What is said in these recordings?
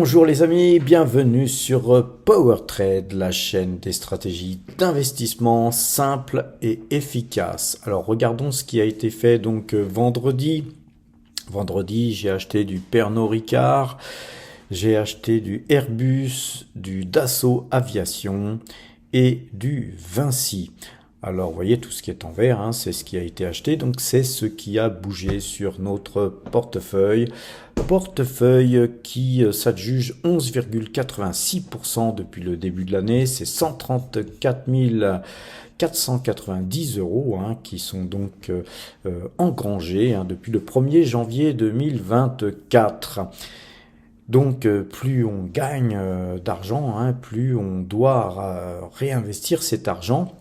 Bonjour les amis, bienvenue sur PowerTrade, la chaîne des stratégies d'investissement simples et efficaces. Alors regardons ce qui a été fait donc vendredi. Vendredi, j'ai acheté du Pernod Ricard, j'ai acheté du Airbus, du Dassault Aviation et du Vinci. Alors, vous voyez, tout ce qui est en vert, hein, c'est ce qui a été acheté. Donc, c'est ce qui a bougé sur notre portefeuille. Portefeuille qui s'adjuge 11,86% depuis le début de l'année. C'est 134 490 euros hein, qui sont donc engrangés hein, depuis le 1er janvier 2024. Donc plus on gagne d'argent, hein, plus on doit réinvestir cet argent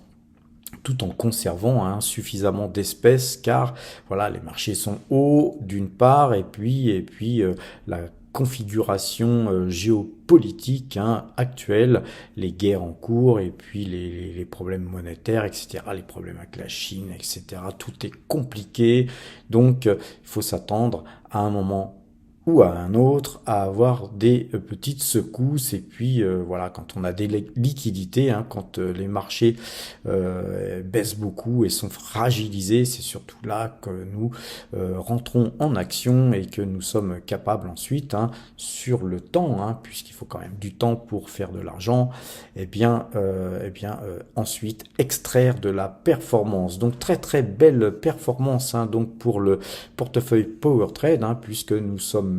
tout en conservant hein, suffisamment d'espèces, car voilà, les marchés sont hauts d'une part, et puis la configuration géopolitique hein, actuelle, les guerres en cours, et puis les problèmes monétaires, etc., les problèmes avec la Chine, etc., tout est compliqué, donc il faut s'attendre à un moment ou à un autre à avoir des petites secousses et puis voilà, quand on a des liquidités hein, quand les marchés baissent beaucoup et sont fragilisés, c'est surtout là que nous rentrons en action et que nous sommes capables ensuite hein, sur le temps hein, puisqu'il faut quand même du temps pour faire de l'argent, et bien ensuite extraire de la performance. Donc très très belle performance hein, donc pour le portefeuille PowerTrade hein, puisque nous sommes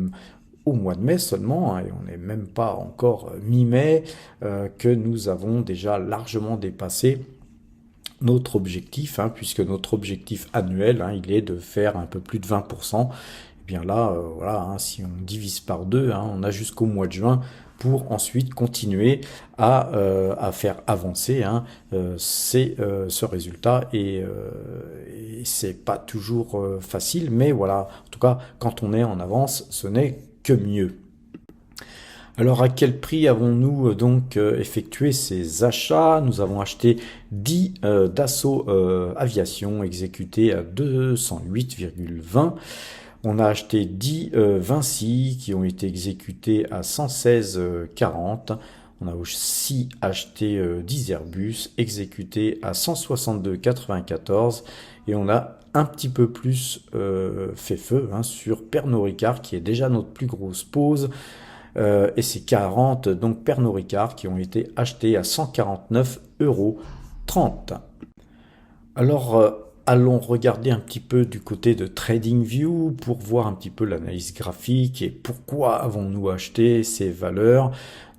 au mois de mai seulement, hein, et on n'est même pas encore mi-mai, que nous avons déjà largement dépassé notre objectif, hein, puisque notre objectif annuel, hein, il est de faire un peu plus de 20%. Et bien là, voilà, hein, si on divise par deux, hein, on a jusqu'au mois de juin pour ensuite continuer à faire avancer hein, ce résultat et c'est pas toujours facile, mais voilà, en tout cas quand on est en avance, ce n'est que mieux. Alors à quel prix avons-nous donc effectué ces achats? Nous avons acheté 10 Dassault Aviation exécutés à 208,20. On a acheté 10 Vinci qui ont été exécutés à 116,40. On a aussi acheté 10 Airbus exécutés à 162,94. Et on a un petit peu plus fait feu hein, sur Pernod Ricard qui est déjà notre plus grosse pause. Et c'est 40 donc Pernod Ricard qui ont été achetés à 149,30 €. Alors allons regarder un petit peu du côté de TradingView pour voir un petit peu l'analyse graphique et pourquoi avons-nous acheté ces valeurs.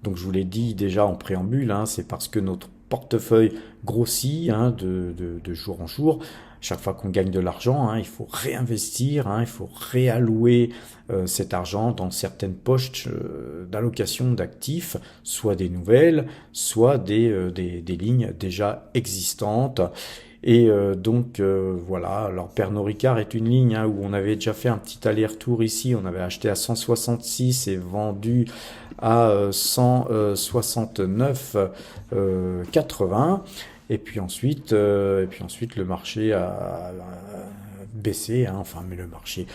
Donc je vous l'ai dit déjà en préambule, hein, c'est parce que notre portefeuille grossit hein, de jour en jour. Chaque fois qu'on gagne de l'argent, hein, il faut réinvestir, hein, il faut réallouer cet argent dans certaines poches d'allocation d'actifs, soit des nouvelles, soit des lignes déjà existantes. Et donc voilà, alors Pernod Ricard est une ligne hein, où on avait déjà fait un petit aller-retour ici, on avait acheté à 166 et vendu à 169,80. Et puis ensuite le marché a baissé, hein, enfin mais le marché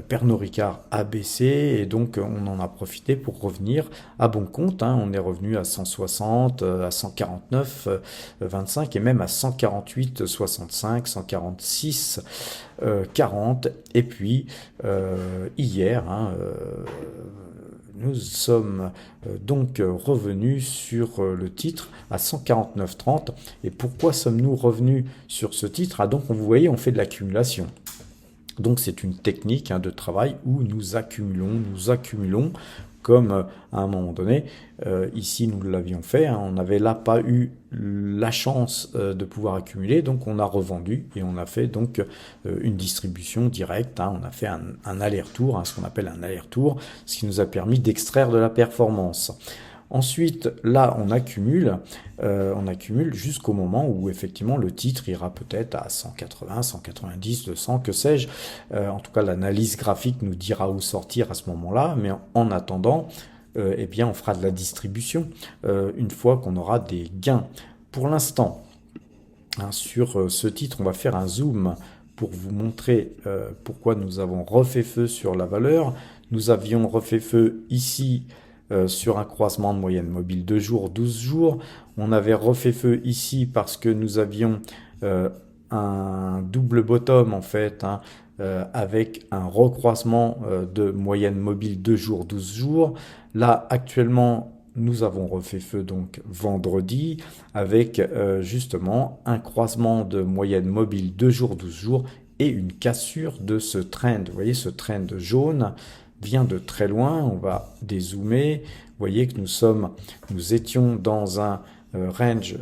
Pernod Ricard a baissé et donc on en a profité pour revenir à bon compte. Hein. On est revenu à 160, à 149, 25 et même à 148, 65, 146, 40. Et puis hier, hein, nous sommes donc revenus sur le titre à 149,30. Et pourquoi sommes-nous revenus sur ce titre? Ah, donc vous voyez, on fait de l'accumulation. Donc c'est une technique hein, de travail où nous accumulons comme à un moment donné, ici nous l'avions fait, hein, on n'avait là pas eu la chance de pouvoir accumuler, donc on a revendu et on a fait donc une distribution directe, hein, on a fait un aller-retour, hein, ce qu'on appelle un aller-retour, ce qui nous a permis d'extraire de la performance. Ensuite, là, on accumule jusqu'au moment où effectivement le titre ira peut-être à 180, 190, 200, que sais-je. En tout cas, l'analyse graphique nous dira où sortir à ce moment-là, mais en attendant, eh bien, on fera de la distribution une fois qu'on aura des gains. Pour l'instant, hein, sur ce titre, on va faire un zoom pour vous montrer pourquoi nous avons refait feu sur la valeur. Nous avions refait feu ici sur un croisement de moyenne mobile 2 jours, 12 jours. On avait refait feu ici parce que nous avions un double bottom en fait, hein, avec un recroisement de moyenne mobile 2 jours, 12 jours. Là, actuellement, nous avons refait feu donc vendredi avec justement un croisement de moyenne mobile 2 jours, 12 jours et une cassure de ce trend. Vous voyez, ce trend jaune vient de très loin. On va dézoomer. Vous voyez que nous étions dans un range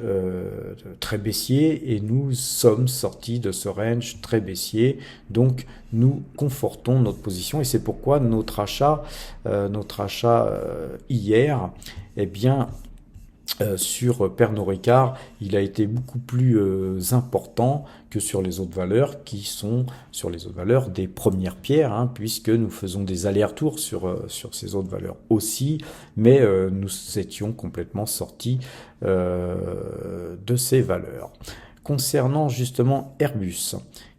très baissier et nous sommes sortis de ce range très baissier, donc nous confortons notre position et c'est pourquoi notre achat hier, eh bien sur Pernod Ricard, il a été beaucoup plus important que sur les autres valeurs qui sont sur les autres valeurs des premières pierres, hein, puisque nous faisons des allers-retours sur ces autres valeurs aussi, mais nous étions complètement sortis de ces valeurs. Concernant justement Airbus,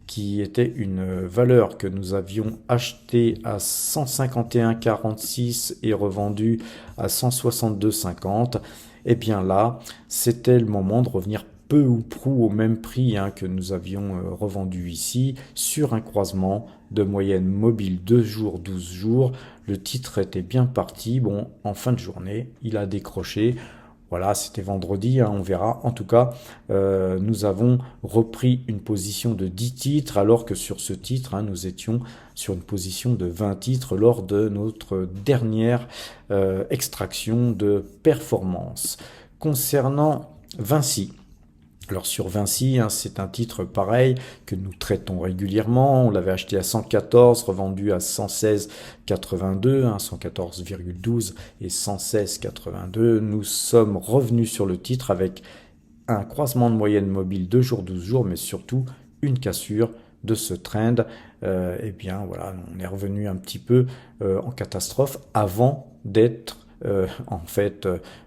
qui était une valeur que nous avions achetée à 151,46 et revendue à 162,50, et bien là, c'était le moment de revenir peu ou prou au même prix hein, que nous avions revendu ici, sur un croisement de moyenne mobile 2 jours, 12 jours. Le titre était bien parti. Bon, en fin de journée, il a décroché. Voilà, c'était vendredi, hein, on verra. En tout cas, nous avons repris une position de 10 titres, alors que sur ce titre, hein, nous étions sur une position de 20 titres lors de notre dernière extraction de performance. Concernant Vinci, alors sur Vinci, hein, c'est un titre pareil que nous traitons régulièrement. On l'avait acheté à 114, revendu à 116,82, hein, 114,12 et 116,82. Nous sommes revenus sur le titre avec un croisement de moyenne mobile 2 jours, 12 jours, mais surtout une cassure de ce trend. Et bien voilà, on est revenu un petit peu en catastrophe avant d'être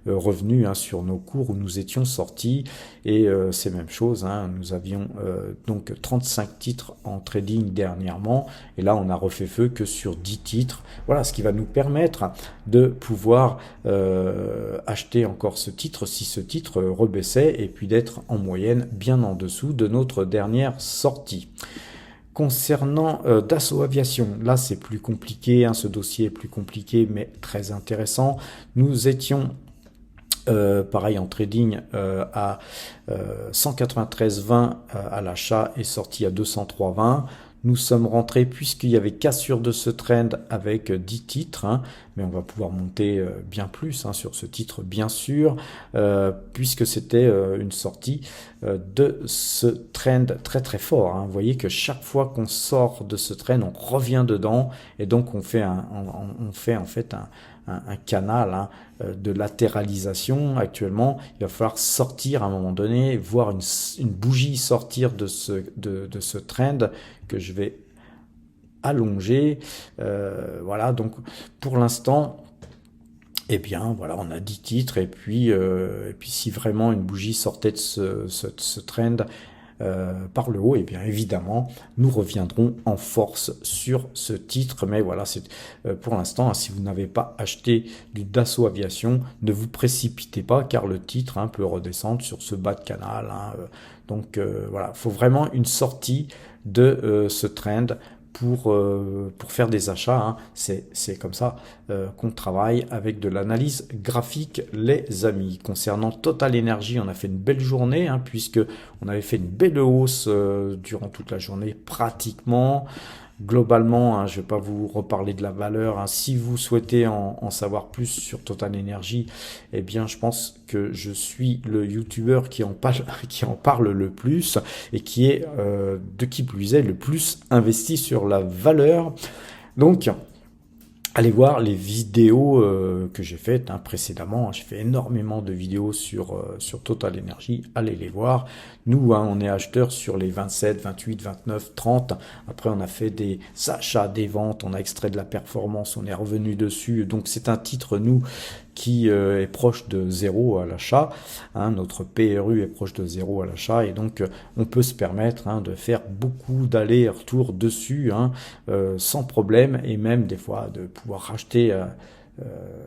revenu hein, sur nos cours où nous étions sortis et c'est même chose, hein, nous avions donc 35 titres en trading dernièrement et là on a refait feu que sur 10 titres. Voilà ce qui va nous permettre de pouvoir acheter encore ce titre si ce titre rebaissait et puis d'être en moyenne bien en dessous de notre dernière sortie. Concernant Dassault Aviation, là c'est plus compliqué, hein, ce dossier est plus compliqué mais très intéressant. Nous étions pareil en trading à 193,20 à l'achat et sorti à 203,20. Nous sommes rentrés puisqu'il y avait cassure de ce trend avec 10 titres, hein, mais on va pouvoir monter bien plus hein, sur ce titre bien sûr, puisque c'était une sortie de ce trend très très fort. Hein. Vous voyez que chaque fois qu'on sort de ce trend, on revient dedans et donc on fait en fait un canal hein, de latéralisation actuellement. Il va falloir sortir à un moment donné, voir une bougie sortir de ce trend que je vais allonger. Voilà, donc pour l'instant, eh bien voilà, on a 10 titres et puis si vraiment une bougie sortait de ce trend par le haut, et bien évidemment nous reviendrons en force sur ce titre. Mais voilà, c'est pour l'instant, hein, si vous n'avez pas acheté du Dassault Aviation, ne vous précipitez pas car le titre hein, peut redescendre sur ce bas de canal. Hein, donc voilà, il faut vraiment une sortie de ce trend pour faire des achats. Hein. C'est comme ça qu'on travaille avec de l'analyse graphique, les amis. Concernant Total Energy, on a fait une belle journée, hein, puisque on avait fait une belle hausse durant toute la journée, pratiquement. Globalement, hein, je ne vais pas vous reparler de la valeur. Hein. Si vous souhaitez en savoir plus sur Total Energy, eh bien, je pense que je suis le YouTuber qui en parle le plus et qui est, de qui plus est, le plus investi sur la valeur. Donc, allez voir les vidéos que j'ai faites hein, précédemment. J'ai fait énormément de vidéos sur Total Energy. Allez les voir. Nous, hein, on est acheteurs sur les 27, 28, 29, 30. Après, on a fait des achats, des ventes. On a extrait de la performance. On est revenu dessus. Donc, c'est un titre, nous, qui est proche de 0 à l'achat. Hein, notre PRU est proche de 0 à l'achat. Et donc, on peut se permettre hein, de faire beaucoup d'allers-retours dessus hein, sans problème. Et même, des fois, de pouvoir racheter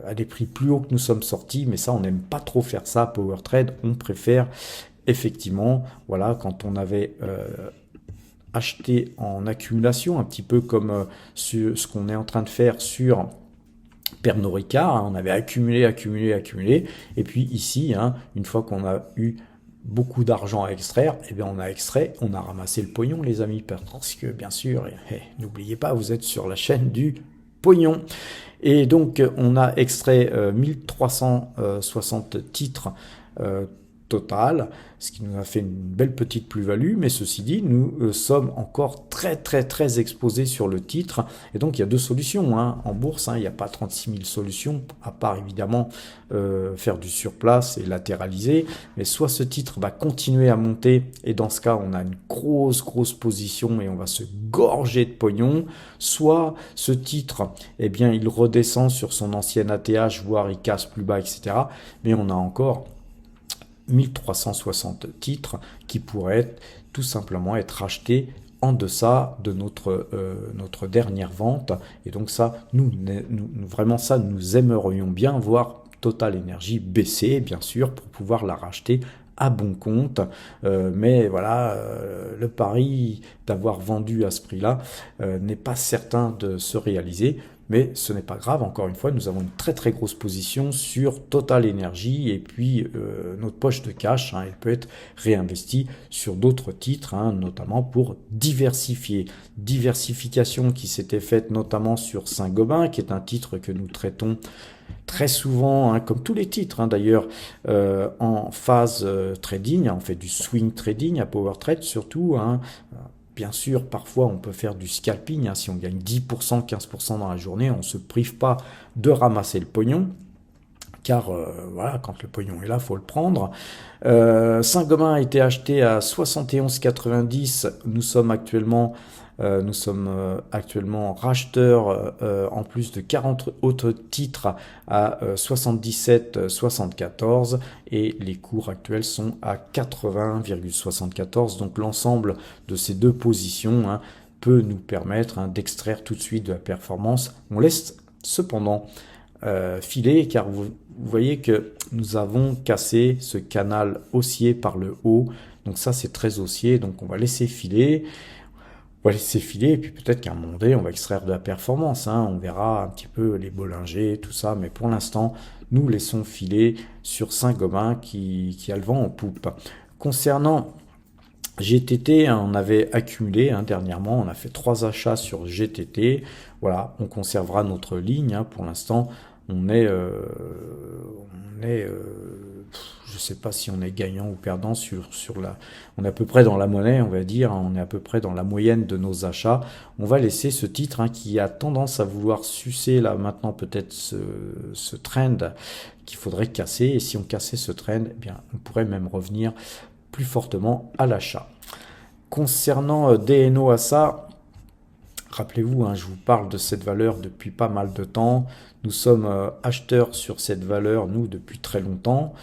à des prix plus hauts que nous sommes sortis, mais ça on n'aime pas trop faire ça, Power Trade, on préfère effectivement, voilà, quand on avait acheté en accumulation, un petit peu comme ce qu'on est en train de faire sur Pernod Ricard, hein, on avait accumulé, et puis ici, hein, une fois qu'on a eu beaucoup d'argent à extraire, eh bien on a extrait, on a ramassé le pognon les amis, parce que bien sûr, n'oubliez pas, vous êtes sur la chaîne du pognon. Et donc on a extrait 1360 titres total, ce qui nous a fait une belle petite plus-value, mais ceci dit, nous sommes encore très exposés sur le titre, et donc il y a deux solutions, hein. En bourse, hein, il n'y a pas 36 000 solutions, à part évidemment faire du surplace et latéraliser, mais soit ce titre va continuer à monter, et dans ce cas, on a une grosse position, et on va se gorger de pognon, soit ce titre, eh bien, il redescend sur son ancien ATH, voire il casse plus bas, etc., mais on a encore 1360 titres qui pourraient tout simplement être rachetés en deçà de notre dernière vente. Et donc ça, vraiment ça, nous aimerions bien voir Total Energy baisser, bien sûr, pour pouvoir la racheter à bon compte. Mais voilà, le pari d'avoir vendu à ce prix-là n'est pas certain de se réaliser. Mais ce n'est pas grave, encore une fois, nous avons une très grosse position sur Total Energy, et puis notre poche de cash, hein, elle peut être réinvestie sur d'autres titres, hein, notamment pour diversifier. Diversification qui s'était faite notamment sur Saint-Gobain, qui est un titre que nous traitons très souvent, hein, comme tous les titres, hein, d'ailleurs, en phase trading. On fait du swing trading à Power Trade surtout, hein. Bien sûr, parfois on peut faire du scalping, hein, si on gagne 10%, 15% dans la journée, on ne se prive pas de ramasser le pognon, car voilà, quand le pognon est là, il faut le prendre. Saint-Gobain a été acheté à 71,90, nous sommes actuellement racheteurs en plus de 40 autres titres à 77,74, et les cours actuels sont à 80,74. Donc l'ensemble de ces deux positions, hein, peut nous permettre, hein, d'extraire tout de suite de la performance. On laisse cependant filer, car vous voyez que nous avons cassé ce canal haussier par le haut. Donc ça, c'est très haussier, donc on va laisser filer. On va laisser filer, et puis peut-être qu'à un moment donné, on va extraire de la performance, hein. On verra un petit peu les Bollinger, tout ça, mais pour l'instant, nous laissons filer sur Saint-Gobain qui a le vent en poupe. Concernant GTT, hein, on avait accumulé, hein, dernièrement, on a fait 3 achats sur GTT. Voilà, on conservera notre ligne, hein. Pour l'instant, je sais pas si on est gagnant ou perdant on est à peu près dans la monnaie, on va dire, hein, on est à peu près dans la moyenne de nos achats. On va laisser ce titre, hein, qui a tendance à vouloir sucer là maintenant peut-être ce trend qu'il faudrait casser, et si on cassait ce trend, eh bien on pourrait même revenir plus fortement à l'achat. Concernant DNO ASA, rappelez-vous, hein, je vous parle de cette valeur depuis pas mal de temps. Nous sommes acheteurs sur cette valeur, nous, depuis très longtemps,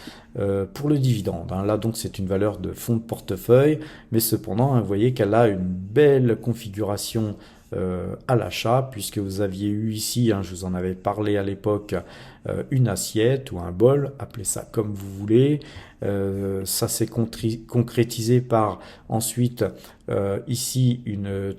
pour le dividende, hein. Là, donc, c'est une valeur de fonds de portefeuille, mais cependant, hein, vous voyez qu'elle a une belle configuration à l'achat, puisque vous aviez eu ici, hein, je vous en avais parlé à l'époque, une assiette ou un bol, appelez ça comme vous voulez. Ça s'est concrétisé par ensuite ici une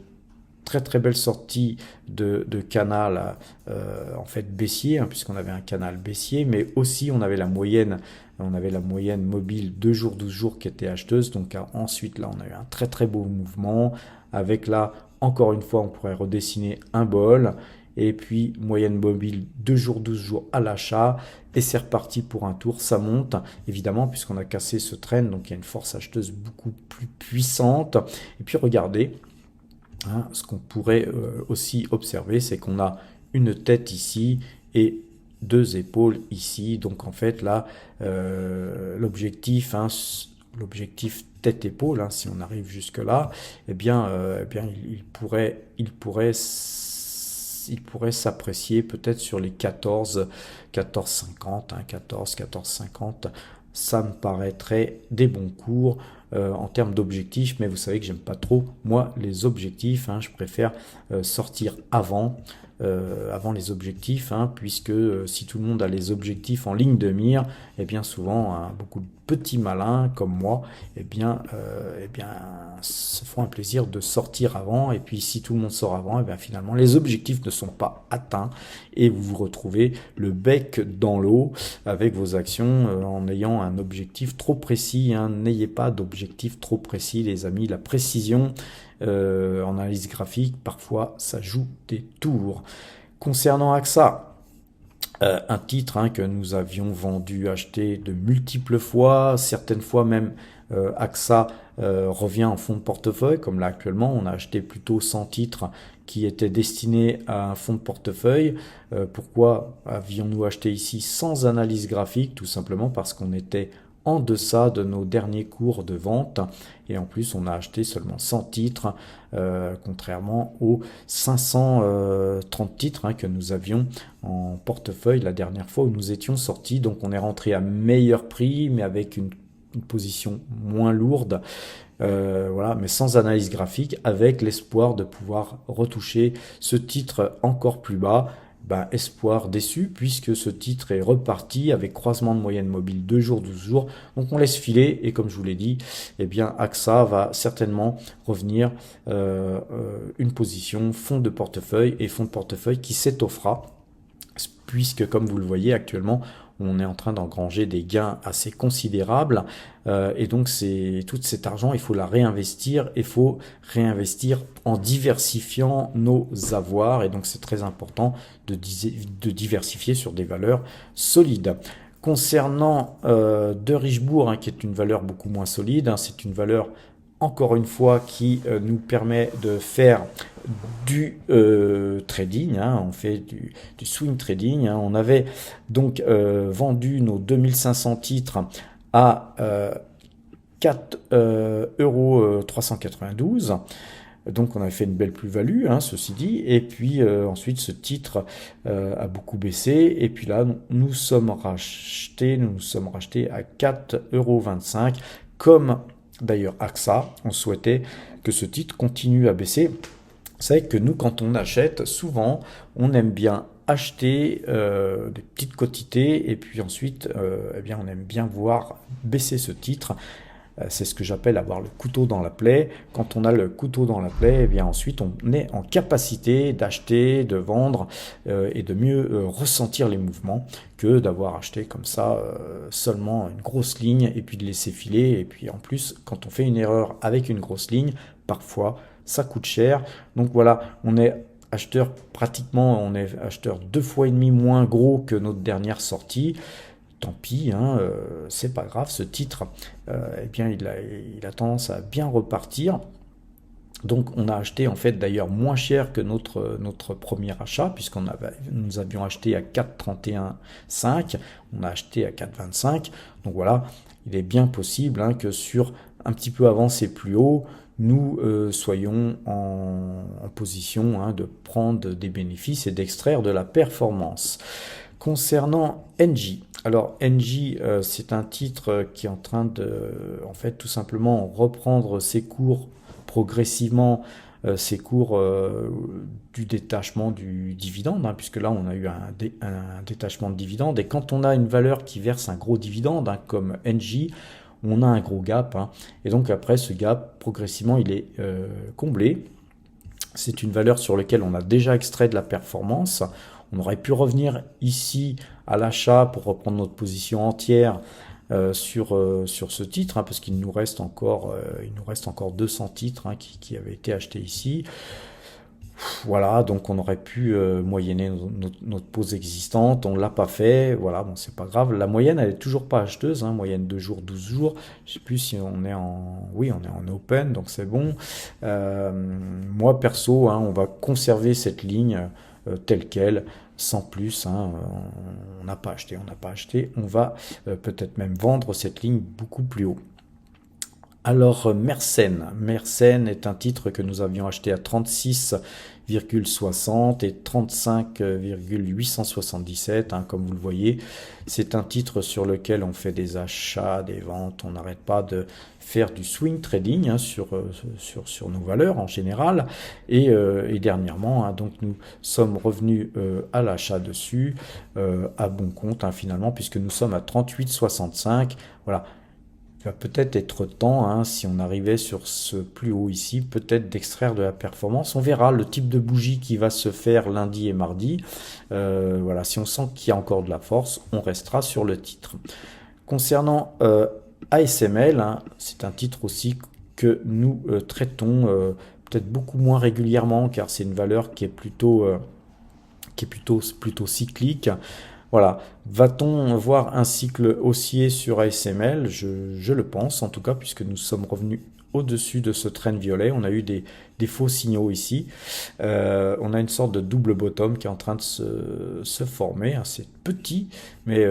très belle sortie de canal en fait baissier, hein, puisqu'on avait un canal baissier, mais aussi on avait la moyenne mobile 2 jours 12 jours qui était acheteuse. Donc ensuite là on a eu un très beau mouvement, avec là encore une fois on pourrait redessiner un bol, et puis moyenne mobile 2 jours 12 jours à l'achat, et c'est reparti pour un tour. Ça monte évidemment puisqu'on a cassé ce trend, donc il y a une force acheteuse beaucoup plus puissante. Et puis regardez, hein, ce qu'on pourrait aussi observer, c'est qu'on a une tête ici et 2 épaules ici. Donc en fait là, l'objectif tête-épaule, hein, si on arrive jusque là, eh bien il pourrait s'apprécier peut-être sur les 14,50, hein, 14,50. Ça me paraîtrait des bons cours en termes d'objectifs, mais vous savez que j'aime pas trop, moi, les objectifs, hein. Je préfère sortir avant avant les objectifs, hein, puisque si tout le monde a les objectifs en ligne de mire, et bien souvent hein, beaucoup de petits malins comme moi, eh bien se font un plaisir de sortir avant, et puis si tout le monde sort avant, et bien finalement les objectifs ne sont pas atteints et vous vous retrouvez le bec dans l'eau avec vos actions en ayant un objectif trop précis, hein. N'ayez pas d'objectif trop précis les amis, la précision en analyse graphique parfois ça joue des tours. Concernant AXA, un titre hein, que nous avions vendu, acheté de multiples fois, certaines fois même AXA revient en fonds de portefeuille, comme là actuellement, on a acheté plutôt 100 titres qui étaient destinés à un fonds de portefeuille. Pourquoi avions-nous acheté ici sans analyse graphique? Tout simplement parce qu'on était en deçà de nos derniers cours de vente et en plus on a acheté seulement 100 titres contrairement aux 530 titres hein, que nous avions en portefeuille la dernière fois où nous étions sortis. Donc on est rentré à meilleur prix mais avec une position moins lourde, voilà, mais sans analyse graphique, avec l'espoir de pouvoir retoucher ce titre encore plus bas. Espoir déçu puisque ce titre est reparti avec croisement de moyenne mobile 2 jours, 12 jours. Donc on laisse filer et comme je vous l'ai dit, eh bien AXA va certainement revenir une position fonds de portefeuille et fonds de portefeuille qui s'étoffera puisque comme vous le voyez actuellement, on est en train d'engranger des gains assez considérables et donc tout cet argent, il faut la réinvestir, il faut réinvestir en diversifiant nos avoirs et donc c'est très important de diversifier sur des valeurs solides. Concernant De Richebourg, hein, qui est une valeur beaucoup moins solide, hein, c'est une valeur encore une fois qui nous permet de faire du trading, hein, on fait du swing trading, hein. On avait donc vendu nos 2500 titres à 4,392 €. Donc on avait fait une belle plus-value, hein, ceci dit, et puis ensuite ce titre a beaucoup baissé, et puis là nous sommes rachetés à 4,25 €, comme d'ailleurs AXA, on souhaitait que ce titre continue à baisser. Vous savez que nous, quand on achète, souvent, on aime bien acheter des petites quantités et puis ensuite, on aime bien voir baisser ce titre. C'est ce que j'appelle avoir le couteau dans la plaie. Quand on a le couteau dans la plaie, ensuite on est en capacité d'acheter, de vendre et de mieux ressentir les mouvements que d'avoir acheté comme ça seulement une grosse ligne et puis de laisser filer. Et puis en plus, quand on fait une erreur avec une grosse ligne, parfois ça coûte cher. Donc voilà, on est acheteur on est acheteur 2,5 fois moins gros que notre dernière sortie. Tant pis, hein, c'est pas grave, ce titre, il a tendance à bien repartir. Donc on a acheté en fait d'ailleurs moins cher que notre premier achat, nous avions acheté à 4,31,5, on a acheté à 4,25. Donc voilà, il est bien possible hein, que sur un petit peu avancé plus haut, nous soyons en position hein, de prendre des bénéfices et d'extraire de la performance. Concernant Engie, alors Engie c'est un titre qui est en train de en fait tout simplement reprendre ses cours progressivement, ses cours du détachement du dividende, hein, puisque là on a eu un détachement de dividende, et quand on a une valeur qui verse un gros dividende hein, comme Engie, on a un gros gap, hein, et donc après ce gap progressivement il est comblé. C'est une valeur sur laquelle on a déjà extrait de la performance. On aurait pu revenir ici à l'achat pour reprendre notre position entière sur ce titre, hein, parce qu'il nous reste encore 200 titres hein, qui avaient été achetés ici. Voilà, donc on aurait pu moyenner notre pause existante, on ne l'a pas fait, voilà, bon c'est pas grave. La moyenne elle est toujours pas acheteuse, hein, moyenne 2 jours, 12 jours, je sais plus si on est en open, donc c'est bon. Moi perso, hein, on va conserver cette ligne telle quelle, sans plus, hein, on n'a pas acheté, on va peut-être même vendre cette ligne beaucoup plus haut. Alors, Mersenne est un titre que nous avions acheté à 36,60 et 35,877, hein, comme vous le voyez. C'est un titre sur lequel on fait des achats, des ventes, on n'arrête pas de faire du swing trading, hein, sur nos valeurs en général. Et dernièrement, hein, donc nous sommes revenus à l'achat dessus, à bon compte, hein, finalement, puisque nous sommes à 38,65. Voilà. Il va peut-être être temps, hein, si on arrivait sur ce plus haut ici, peut-être d'extraire de la performance. On verra le type de bougie qui va se faire lundi et mardi. Voilà, si on sent qu'il y a encore de la force, on restera sur le titre. Concernant ASML, hein, c'est un titre aussi que nous traitons peut-être beaucoup moins régulièrement, car c'est une valeur qui est plutôt cyclique. Voilà. Va-t-on voir un cycle haussier sur ASML? Je le pense, en tout cas, puisque nous sommes revenus au-dessus de ce trend violet. On a eu des faux signaux ici. On a une sorte de double bottom qui est en train de se former. Hein. C'est petit, mais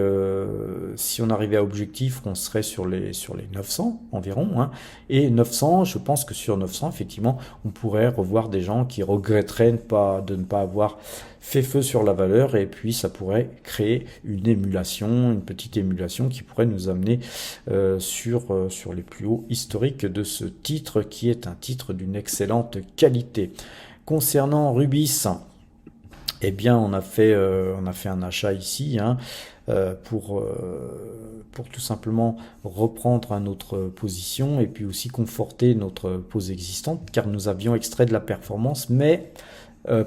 si on arrivait à objectif, on serait sur les 900 environ. Hein. Et 900, je pense que sur 900, effectivement, on pourrait revoir des gens qui regretteraient de ne pas avoir fait feu sur la valeur, et puis ça pourrait créer une petite émulation qui pourrait nous amener sur les plus hauts historiques de ce titre, qui est un titre d'une excellente qualité. Concernant Rubis, eh bien on a fait un achat ici, hein, pour tout simplement reprendre notre position et puis aussi conforter notre pose existante, car nous avions extrait de la performance, mais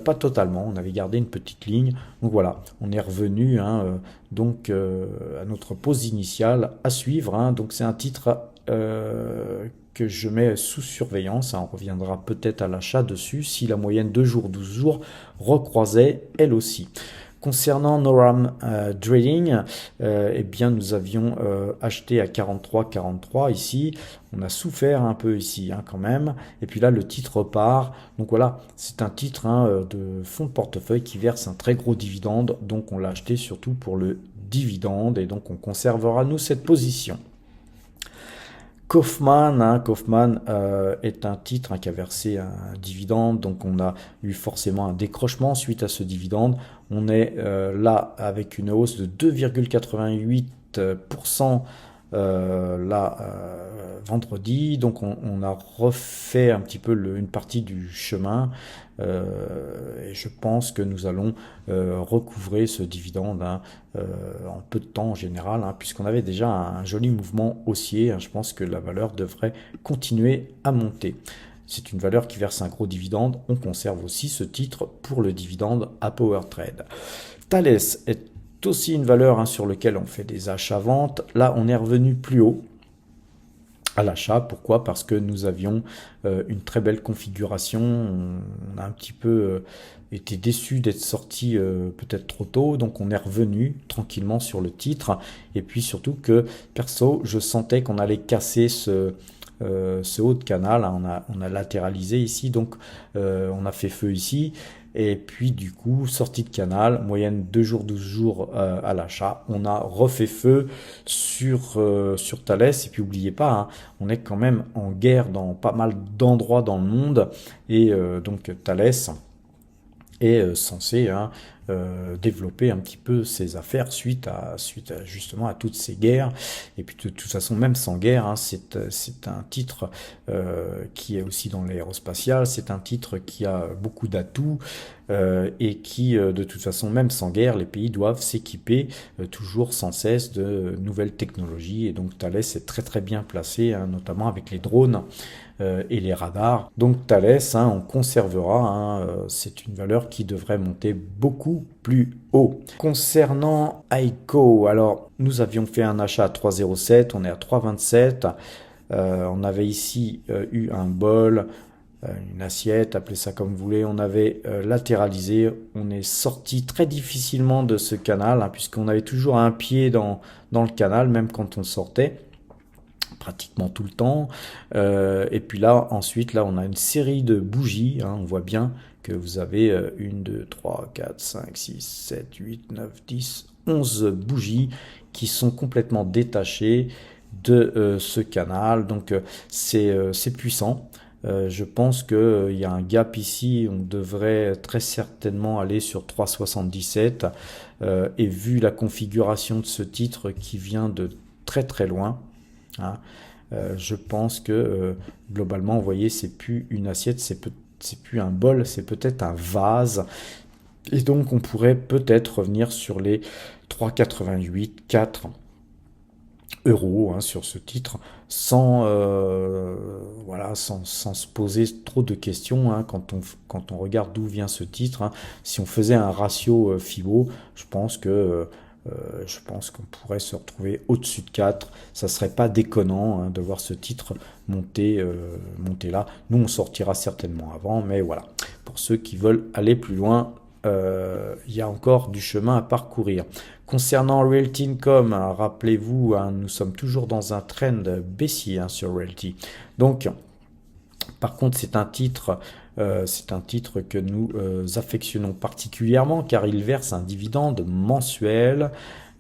pas totalement, on avait gardé une petite ligne. Donc voilà, on est revenu, hein, à notre pose initiale à suivre. Hein. Donc c'est un titre que je mets sous surveillance. Hein. On reviendra peut-être à l'achat dessus si la moyenne 2 jours, 12 jours recroisait elle aussi. Concernant Noram Trading, eh bien nous avions acheté à 43,43 ici. On a souffert un peu ici, hein, quand même. Et puis là, le titre repart. Donc voilà, c'est un titre, hein, de fonds de portefeuille qui verse un très gros dividende. Donc on l'a acheté surtout pour le dividende. Et donc on conservera, nous, cette position. Kaufmann est un titre, hein, qui a versé un dividende, donc on a eu forcément un décrochement suite à ce dividende. On est là avec une hausse de 2,88% vendredi, donc on a refait un petit peu une partie du chemin, et je pense que nous allons recouvrer ce dividende, hein, en peu de temps en général, hein, puisqu'on avait déjà un joli mouvement haussier. Hein. Je pense que la valeur devrait continuer à monter. C'est une valeur qui verse un gros dividende. On conserve aussi ce titre pour le dividende à PowerTrade. Thales est aussi une valeur, hein, sur laquelle on fait des achats-ventes. Là, on est revenu plus haut à l'achat. Pourquoi? Parce que nous avions une très belle configuration. On a un petit peu été déçu d'être sorti peut-être trop tôt. Donc on est revenu tranquillement sur le titre. Et puis surtout que, perso, je sentais qu'on allait casser ce haut de canal. Hein. On a latéralisé ici. Donc on a fait feu ici. Et puis du coup, sortie de canal, moyenne 2 jours, 12 jours à l'achat. On a refait feu sur Thales. Et puis n'oubliez pas, hein, on est quand même en guerre dans pas mal d'endroits dans le monde. Et donc Thales est censé, hein, développer un petit peu ses affaires suite à justement à toutes ces guerres. Et puis de toute façon, même sans guerre, hein, c'est un titre qui est aussi dans l'aérospatial. C'est un titre qui a beaucoup d'atouts, et qui, de toute façon, même sans guerre, les pays doivent s'équiper toujours sans cesse de nouvelles technologies. Et donc Thales est très très bien placé, hein, notamment avec les drones et les radars. Donc Thales, hein, on conservera, hein, c'est une valeur qui devrait monter beaucoup plus haut. Concernant Aiko, alors nous avions fait un achat à 3,07, on est à 3,27. On avait ici eu un bol, une assiette, appelez ça comme vous voulez. On avait latéralisé, on est sorti très difficilement de ce canal, hein, puisqu'on avait toujours un pied dans le canal, même quand on sortait, pratiquement tout le temps. Et puis là, ensuite, là, on a une série de bougies. Hein, on voit bien que vous avez 1, 2, 3, 4, 5, 6, 7, 8, 9, 10, 11 bougies qui sont complètement détachées. de ce canal. Donc c'est puissant. Je pense qu'il y a un gap ici, on devrait très certainement aller sur 3,77 et vu la configuration de ce titre qui vient de très très loin, hein, je pense que globalement, vous voyez, c'est plus une assiette, c'est plus un bol, c'est peut-être un vase. Et donc, on pourrait peut-être revenir sur les 3,88, 4 euros hein, sur ce titre, sans, voilà, sans se poser trop de questions hein, quand on regarde d'où vient ce titre. Hein. Si on faisait un ratio FIBO, je pense qu'on pourrait se retrouver au-dessus de 4. Ça serait pas déconnant hein, de voir ce titre monter là. Nous, on sortira certainement avant, mais voilà. Pour ceux qui veulent aller plus loin, il y a encore du chemin à parcourir. Concernant Realty Income, hein, rappelez-vous, hein, nous sommes toujours dans un trend baissier hein, sur Realty. Donc, par contre, c'est un titre que nous affectionnons particulièrement car il verse un dividende mensuel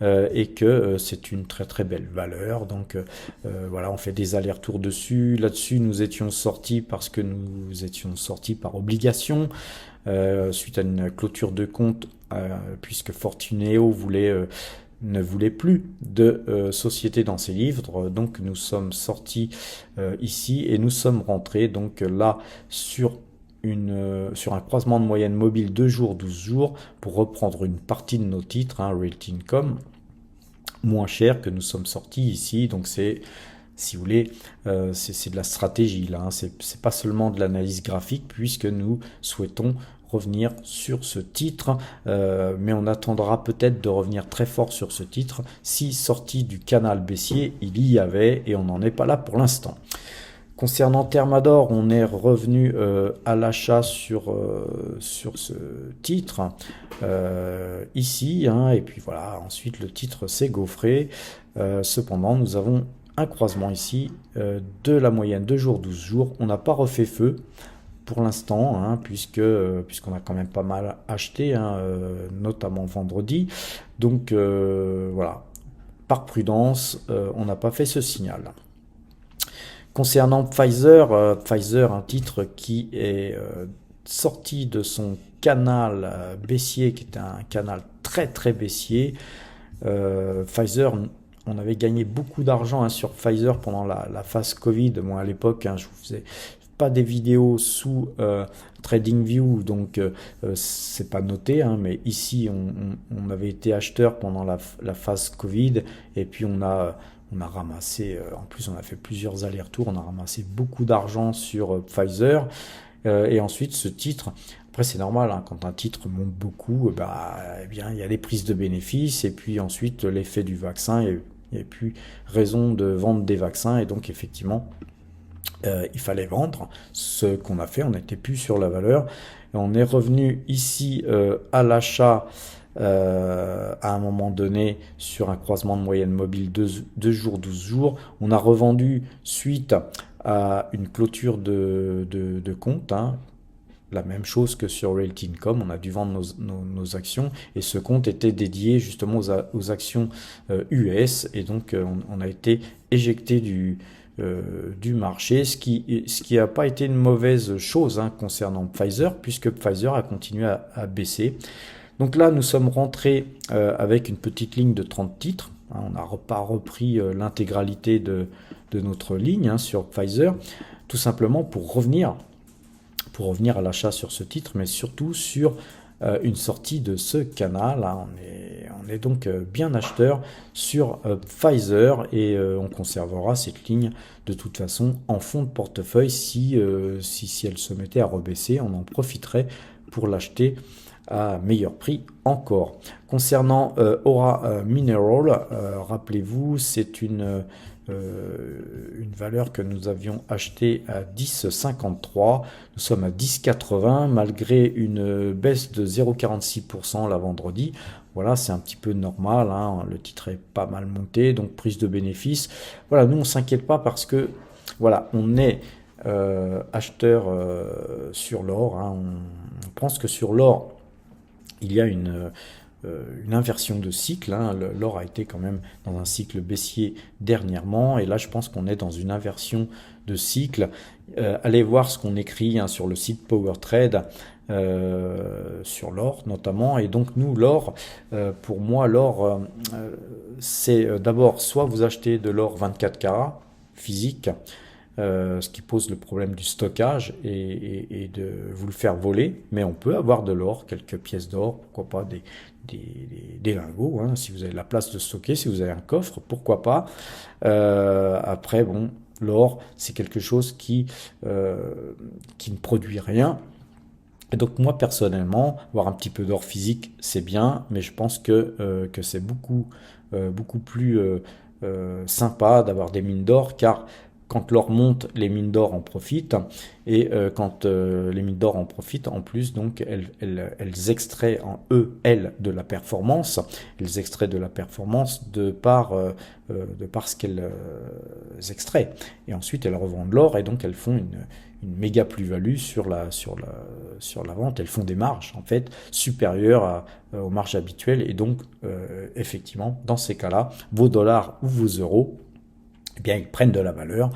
et que c'est une très très belle valeur. Donc voilà, on fait des allers-retours dessus. Là-dessus, nous étions sortis parce que nous étions sortis par obligation suite à une clôture de compte puisque Fortuneo ne voulait plus de société dans ses livres. Donc nous sommes sortis ici et nous sommes rentrés donc là sur un croisement de moyenne mobile 2 jours, 12 jours pour reprendre une partie de nos titres, hein, Realty Income, moins cher que nous sommes sortis ici. Donc c'est, si vous voulez, c'est de la stratégie là, hein. C'est pas seulement de l'analyse graphique puisque nous souhaitons revenir sur ce titre, mais on attendra peut-être de revenir très fort sur ce titre si sorti du canal baissier il y avait et on n'en est pas là pour l'instant. Concernant Thermador, on est revenu à l'achat sur ce titre ici, hein, et puis voilà, ensuite le titre s'est gaufré. Cependant, nous avons un croisement ici de la moyenne 2 jours, 12 jours. On n'a pas refait feu pour l'instant, hein, puisqu'on a quand même pas mal acheté, hein, notamment vendredi. Donc voilà, par prudence, on n'a pas fait ce signal. Concernant Pfizer, un titre qui est sorti de son canal baissier, qui était un canal très très baissier. Pfizer, on avait gagné beaucoup d'argent hein, sur Pfizer pendant la phase Covid. Moi à l'époque, hein, je vous faisais pas des vidéos sous TradingView, donc c'est pas noté, hein, mais ici on avait été acheteur pendant la phase Covid et puis on a ramassé, en plus on a fait plusieurs allers-retours, on a ramassé beaucoup d'argent sur Pfizer et ensuite ce titre, après c'est normal, hein, quand un titre monte beaucoup, eh bien il y a les prises de bénéfices et puis ensuite l'effet du vaccin, il n'y a plus raison de vendre des vaccins et donc effectivement il fallait vendre, ce qu'on a fait, on n'était plus sur la valeur. Et on est revenu ici à l'achat à un moment donné sur un croisement de moyenne mobile 2 jours, 12 jours. On a revendu suite à une clôture de compte, hein. La même chose que sur Realty Income, on a dû vendre nos actions et ce compte était dédié justement aux actions US et donc on a été éjecté du marché, ce qui n'a pas été une mauvaise chose hein, concernant Pfizer, puisque Pfizer a continué à baisser. Donc là, nous sommes rentrés avec une petite ligne de 30 titres. Hein, on n'a pas repris l'intégralité de notre ligne hein, sur Pfizer, tout simplement pour revenir à l'achat sur ce titre, mais surtout sur une sortie de ce canal. Hein. On est donc bien acheteur sur Pfizer et on conservera cette ligne de toute façon en fond de portefeuille si elle se mettait à rebaisser, on en profiterait pour l'acheter à meilleur prix encore. Concernant Aura Mineral, rappelez-vous, c'est une valeur que nous avions achetée à 10,53. Nous sommes à 10,80 malgré une baisse de 0,46% la vendredi. Voilà, c'est un petit peu normal, hein. Le titre est pas mal monté, donc prise de bénéfice. Voilà, nous on s'inquiète pas parce que voilà, on est acheteur sur l'or. Hein. On pense que sur l'or, il y a une inversion de cycle, hein. L'or a été quand même dans un cycle baissier dernièrement, et là je pense qu'on est dans une inversion de cycle. Allez voir ce qu'on écrit, hein, sur le site PowerTrade, sur l'or notamment. Et donc nous, l'or, pour moi, l'or, c'est d'abord soit vous achetez de l'or 24 carats physique, ce qui pose le problème du stockage et de vous le faire voler. Mais on peut avoir de l'or, quelques pièces d'or, pourquoi pas des lingots, hein, si vous avez la place de stocker, si vous avez un coffre, pourquoi pas. Après, bon, l'or, c'est quelque chose qui ne produit rien. Et donc moi, personnellement, avoir un petit peu d'or physique, c'est bien, mais je pense que c'est beaucoup plus sympa d'avoir des mines d'or, car quand l'or monte, les mines d'or en profitent, et quand les mines d'or en profitent, en plus, donc elles extraient elles, de la performance, elles extraient de la performance de par ce qu'elles extraient. Et ensuite, elles revendent l'or, et donc elles font une méga plus-value sur la vente. Elles font des marges, en fait, supérieures aux marges habituelles, et donc, effectivement, dans ces cas-là, vos dollars ou vos euros, eh bien, ils prennent de la valeur,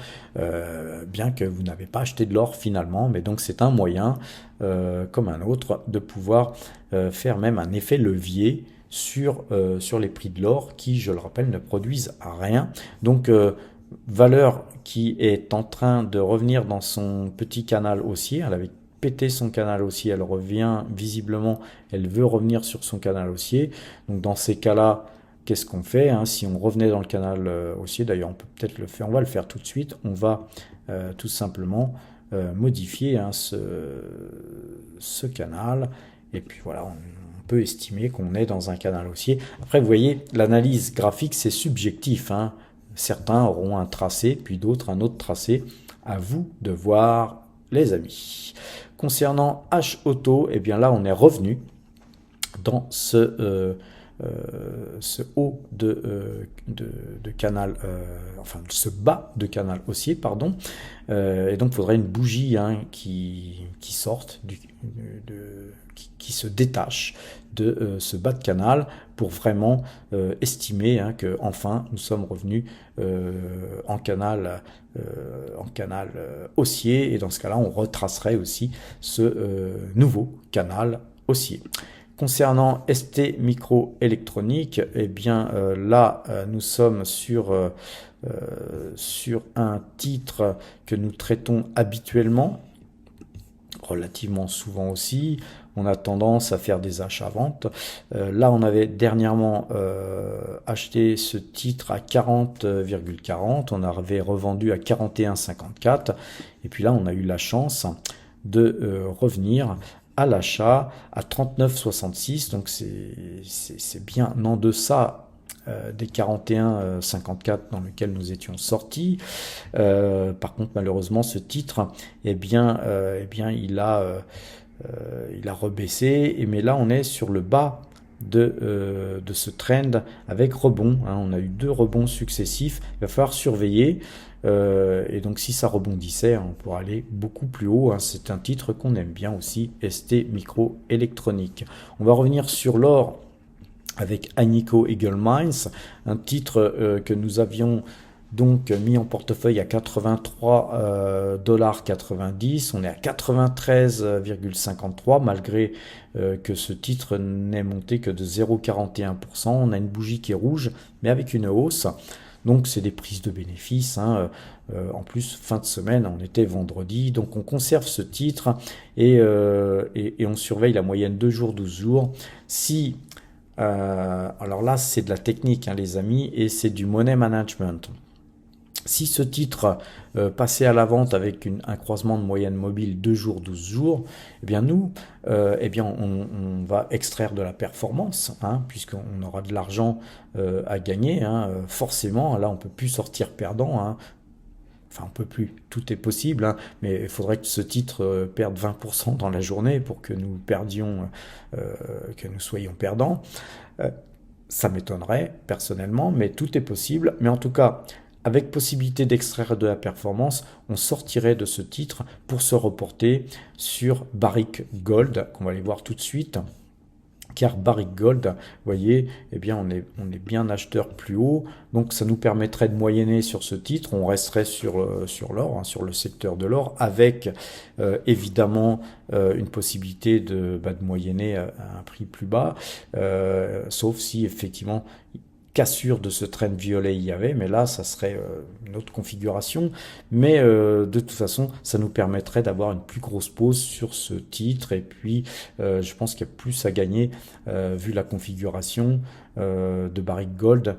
bien que vous n'avez pas acheté de l'or finalement. Mais donc c'est un moyen, comme un autre, de pouvoir faire même un effet levier sur les prix de l'or qui, je le rappelle, ne produisent rien. Donc valeur qui est en train de revenir dans son petit canal haussier. Elle avait pété son canal haussier, elle revient visiblement, elle veut revenir sur son canal haussier. Donc dans ces cas-là, qu'est-ce qu'on fait, hein, si on revenait dans le canal haussier? D'ailleurs, on peut peut-être le faire, on va le faire tout de suite. On va tout simplement modifier, hein, ce canal. Et puis voilà, on peut estimer qu'on est dans un canal haussier. Après, vous voyez, l'analyse graphique, c'est subjectif, hein. Certains auront un tracé, puis d'autres un autre tracé. À vous de voir, les amis. Concernant H-Auto, eh bien là, on est revenu dans ce haut de canal, enfin ce bas de canal haussier, pardon. Et donc il faudrait une bougie, hein, qui sorte, qui se détache de ce bas de canal pour vraiment estimer, hein, que enfin nous sommes revenus en canal haussier, et dans ce cas-là on retracerait aussi ce nouveau canal haussier. Concernant ST Microélectronique, eh bien là nous sommes sur un titre que nous traitons habituellement, relativement souvent aussi. On a tendance à faire des achats-ventes. Là, on avait dernièrement acheté ce titre à 40,40. On avait revendu à 41,54. Et puis là, on a eu la chance de revenir à l'achat à 39,66. Donc c'est bien en deçà des 41,54 dans lequel nous étions sortis. Par contre, malheureusement, ce titre, eh bien, il a rebaissé. Mais là, on est sur le bas de ce trend avec rebond, hein. On a eu 2 rebonds successifs. Il va falloir surveiller. Et donc, si ça rebondissait, on pourra aller beaucoup plus haut, hein. C'est un titre qu'on aime bien aussi, ST Microélectronique. On va revenir sur l'or avec Agnico Eagle Mines, un titre que nous avions donc mis en portefeuille à 83,90 $. On est à 93,53 malgré que ce titre n'ait monté que de 0,41%. On a une bougie qui est rouge, mais avec une hausse. Donc c'est des prises de bénéfices, hein. En plus, fin de semaine, on était vendredi, donc on conserve ce titre et on surveille la moyenne 2 jours, 12 jours. Si alors là, c'est de la technique, hein, les amis, et c'est du money management. Si ce titre passait à la vente avec un croisement de moyenne mobile 2 jours, 12 jours, eh bien nous, on va extraire de la performance, hein, puisqu'on aura de l'argent à gagner, hein, forcément. Là, on peut plus sortir perdant, hein. Enfin, on peut plus, tout est possible, hein, mais il faudrait que ce titre perde 20% dans la journée pour que nous perdions, que nous soyons perdants. Ça m'étonnerait personnellement, mais tout est possible. Mais en tout cas, avec possibilité d'extraire de la performance, on sortirait de ce titre pour se reporter sur Barrick Gold, qu'on va aller voir tout de suite. car Barrick Gold, vous voyez, eh bien on est bien acheteur plus haut, donc ça nous permettrait de moyenner sur ce titre, on resterait sur l'or, hein, sur le secteur de l'or, avec évidemment une possibilité de moyenner à un prix plus bas, sauf si effectivement cassure de ce trend violet il y avait, mais là ça serait une autre configuration, mais de toute façon ça nous permettrait d'avoir une plus grosse pause sur ce titre, et puis je pense qu'il y a plus à gagner vu la configuration de Barrick Gold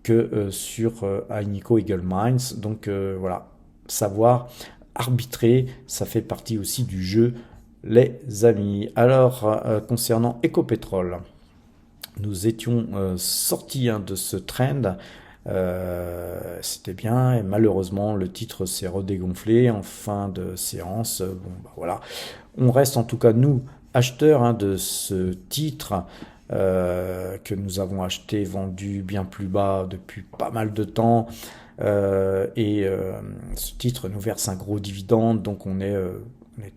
que sur Agnico Eagle Mines, donc voilà, savoir arbitrer, ça fait partie aussi du jeu les amis. Alors concernant Ecopetrol, nous étions sortis de ce trend, c'était bien, et malheureusement le titre s'est redégonflé en fin de séance. Bon, bah, voilà, on reste en tout cas nous acheteurs de ce titre que nous avons acheté, vendu bien plus bas depuis pas mal de temps, et ce titre nous verse un gros dividende, donc on est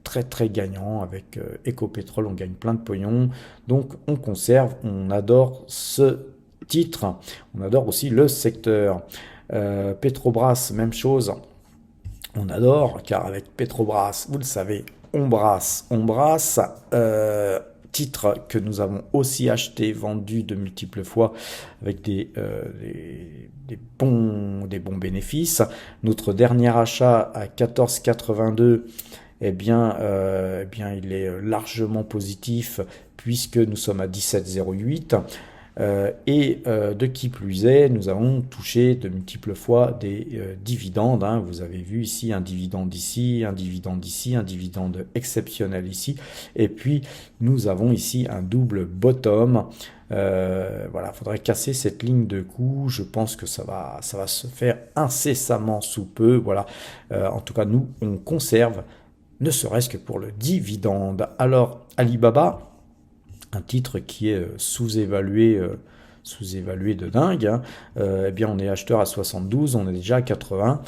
très très gagnant avec Ecopetrol, on gagne plein de pognon, donc on conserve, on adore ce titre, on adore aussi le secteur. Petrobras, même chose, on adore, car avec Petrobras, vous le savez, on brasse, titre que nous avons aussi acheté, vendu de multiples fois avec des bons bénéfices. Notre dernier achat à 14,82, eh bien, il est largement positif puisque nous sommes à 17,08. Et de qui plus est, nous avons touché de multiples fois des dividendes. Vous avez vu ici un dividende ici, un dividende ici, un dividende exceptionnel ici. Et puis, nous avons ici un double bottom. Voilà, il faudrait casser cette ligne de coup. Je pense que ça va se faire incessamment sous peu. Voilà. En tout cas, nous, on conserve, ne serait-ce que pour le dividende. Alors, Alibaba, un titre qui est sous-évalué de dingue, eh bien on est acheteur à 72, on est déjà à 80.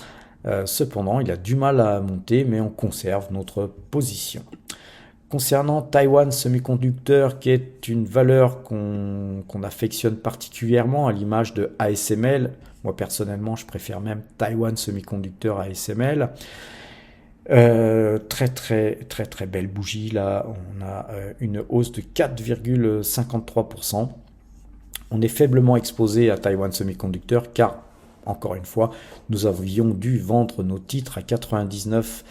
Cependant, il a du mal à monter, mais on conserve notre position. Concernant Taiwan Semiconductor, qui est une valeur qu'on affectionne particulièrement à l'image de ASML, moi personnellement je préfère même Taiwan Semiconductor à ASML. Très belle bougie, là on a une hausse de 4,53%. On est faiblement exposé à Taiwan Semiconductor car, encore une fois, nous avions dû vendre nos titres à 99,95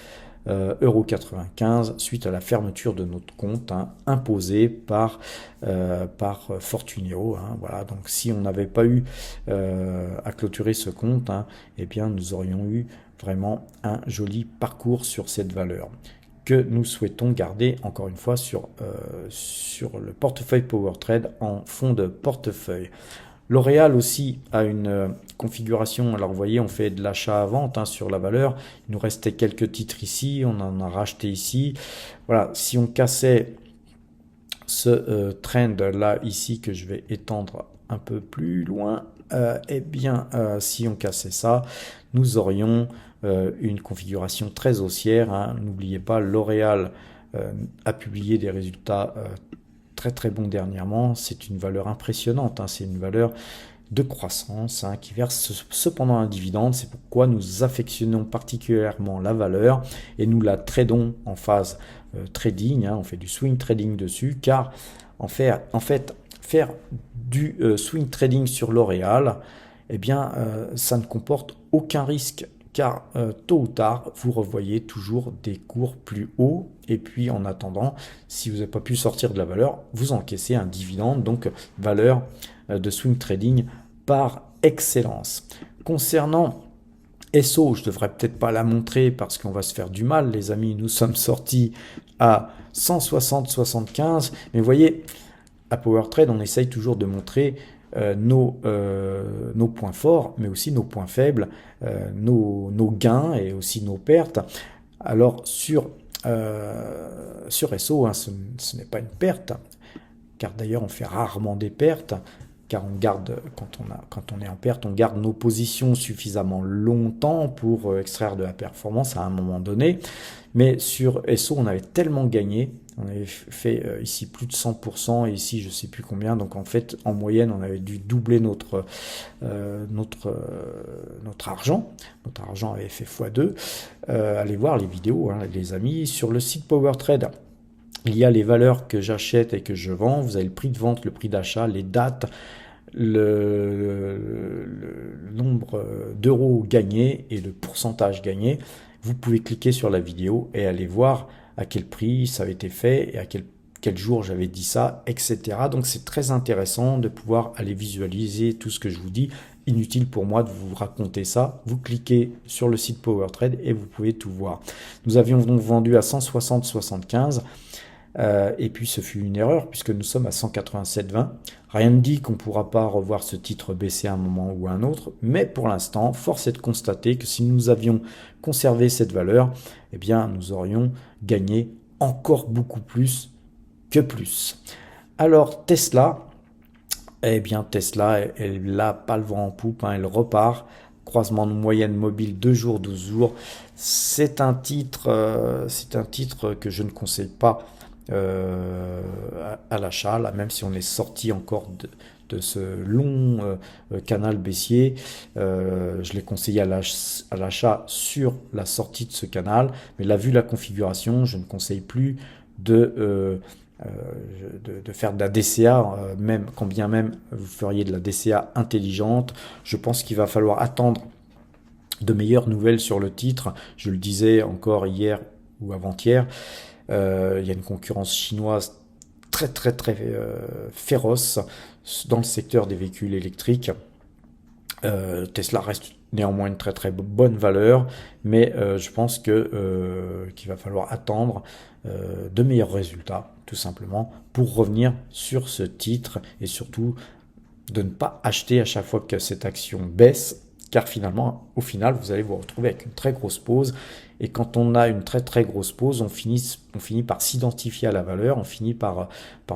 € suite à la fermeture de notre compte imposée par Fortuneo. Voilà, donc si on n'avait pas eu à clôturer ce compte, eh bien nous aurions eu vraiment un joli parcours sur cette valeur que nous souhaitons garder encore une fois sur le portefeuille PowerTrade en fond de portefeuille. L'Oréal aussi a une configuration, alors vous voyez on fait de l'achat à vente sur la valeur, il nous restait quelques titres ici, on en a racheté ici, voilà, si on cassait ce trend là ici que je vais étendre un peu plus loin, eh bien si on cassait ça, nous aurions une configuration très haussière. N'oubliez pas, L'Oréal a publié des résultats très bons dernièrement. C'est une valeur impressionnante, c'est une valeur de croissance qui verse cependant un dividende. C'est pourquoi nous affectionnons particulièrement la valeur et nous la tradons en phase trading. On fait du swing trading dessus, car en fait faire du swing trading sur L'Oréal, eh bien, ça ne comporte aucun risque, car tôt ou tard, vous revoyez toujours des cours plus hauts, et puis en attendant, si vous n'avez pas pu sortir de la valeur, vous encaissez un dividende, donc valeur de swing trading par excellence. Concernant Esso, je ne devrais peut-être pas la montrer parce qu'on va se faire du mal, les amis, nous sommes sortis à 160,75, mais vous voyez, à PowerTrade, on essaye toujours de montrer nos points forts, mais aussi nos points faibles, nos gains et aussi nos pertes. Alors sur Esso, ce n'est pas une perte, car d'ailleurs on fait rarement des pertes, car on garde, quand on est en perte, on garde nos positions suffisamment longtemps pour extraire de la performance à un moment donné. Mais sur Esso, on avait tellement gagné On avait fait ici plus de 100% et ici je sais plus combien. Donc en fait, en moyenne, on avait dû doubler notre argent. Notre argent avait fait x2. Allez voir les vidéos, hein, les amis. Sur le site PowerTrade, il y a les valeurs que j'achète et que je vends. Vous avez le prix de vente, le prix d'achat, les dates, le nombre d'euros gagnés et le pourcentage gagné. Vous pouvez cliquer sur la vidéo et aller voir à quel prix ça avait été fait et à quel jour j'avais dit ça, etc. Donc c'est très intéressant de pouvoir aller visualiser tout ce que je vous dis. Inutile pour moi de vous raconter ça. Vous cliquez sur le site PowerTrade et vous pouvez tout voir. Nous avions donc vendu à 160,75 et puis ce fut une erreur puisque nous sommes à 187,20. Rien ne dit qu'on ne pourra pas revoir ce titre baisser à un moment ou à un autre, mais pour l'instant, force est de constater que si nous avions conservé cette valeur, eh bien, nous aurions gagné encore beaucoup plus que plus. Alors Tesla, eh bien Tesla, elle n'a pas le vent en poupe, hein, elle repart. Croisement de moyenne mobile 2 jours, 12 jours. C'est un titre que je ne conseille pas à l'achat, là, même si on est sorti encore de ce long canal baissier. Je l'ai conseillé à l'achat sur la sortie de ce canal, mais là, vu la configuration, je ne conseille plus de faire de la DCA, même quand bien même vous feriez de la DCA intelligente. Je pense qu'il va falloir attendre de meilleures nouvelles sur le titre. Je le disais encore hier ou avant-hier, il y a une concurrence chinoise très féroce dans le secteur des véhicules électriques. Tesla reste néanmoins une très bonne valeur, mais je pense qu'il va falloir attendre de meilleurs résultats, tout simplement, pour revenir sur ce titre et surtout de ne pas acheter à chaque fois que cette action baisse, car finalement, au final, vous allez vous retrouver avec une très grosse pause. Et quand on a une très grosse pause, on finit par s'identifier à la valeur, on finit par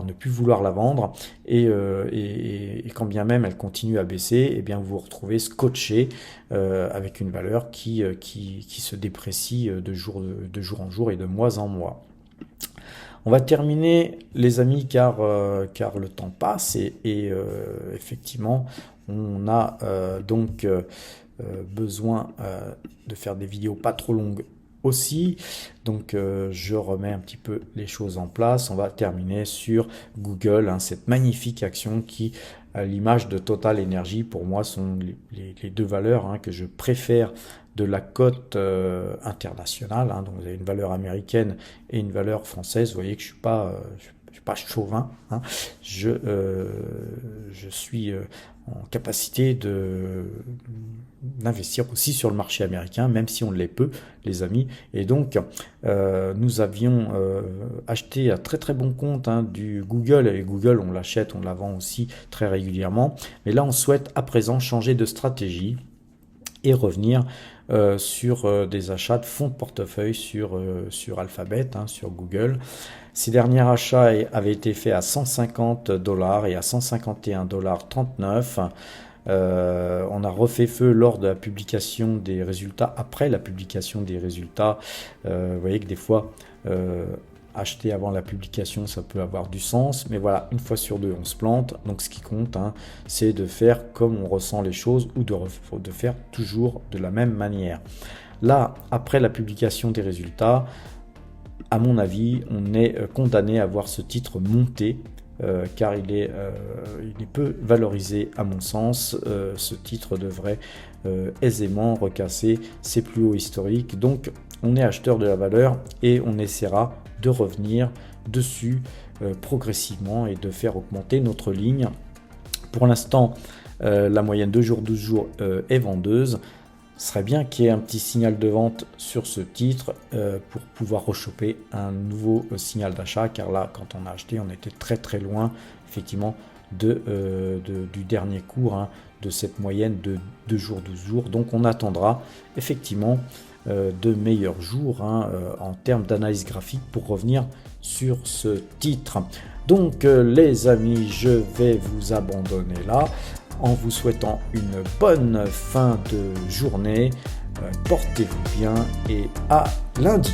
ne plus vouloir la vendre. Et quand bien même elle continue à baisser, eh bien vous vous retrouvez scotché avec une valeur qui se déprécie de jour en jour et de mois en mois. On va terminer, les amis, car le temps passe et effectivement, on a donc besoin de faire des vidéos pas trop longues aussi. Donc je remets un petit peu les choses en place. On va terminer sur Google, hein, cette magnifique action qui, à l'image de Total Energy, pour moi sont les deux valeurs, hein, que je préfère de la cote internationale, hein. Donc vous avez une valeur américaine et une valeur française. Vous voyez que je suis pas chauvin, hein. Je suis en capacité d'investir aussi sur le marché américain, même si on l'est peu, les amis. Et donc, nous avions acheté à très bon compte, hein, du Google. Et Google, on l'achète, on la vend aussi très régulièrement. Mais là, on souhaite à présent changer de stratégie et revenir sur des achats de fonds de portefeuille sur Alphabet, hein, sur Google. Ces derniers achats avaient été faits à $150 et à $151,39. On a refait feu lors de la publication des résultats, après la publication des résultats. Vous voyez que des fois, acheter avant la publication, ça peut avoir du sens, mais voilà, une fois sur deux, on se plante. Donc ce qui compte, hein, c'est de faire comme on ressent les choses ou de faire toujours de la même manière. Là, après la publication des résultats, à mon avis, on est condamné à voir ce titre monter, car il est peu valorisé à mon sens. Ce titre devrait aisément recasser ses plus hauts historiques. Donc on est acheteur de la valeur et on essaiera de revenir dessus progressivement et de faire augmenter notre ligne. Pour l'instant, la moyenne 2 jours, 12 jours est vendeuse. Ce serait bien qu'il y ait un petit signal de vente sur ce titre pour pouvoir rechoper un nouveau signal d'achat, car là, quand on a acheté, on était très loin effectivement du dernier cours, hein, de cette moyenne de 2 jours, 12 jours. Donc on attendra effectivement de meilleurs jours, hein, en termes d'analyse graphique pour revenir sur ce titre. Donc les amis, je vais vous abandonner là en vous souhaitant une bonne fin de journée. Portez-vous bien et à lundi.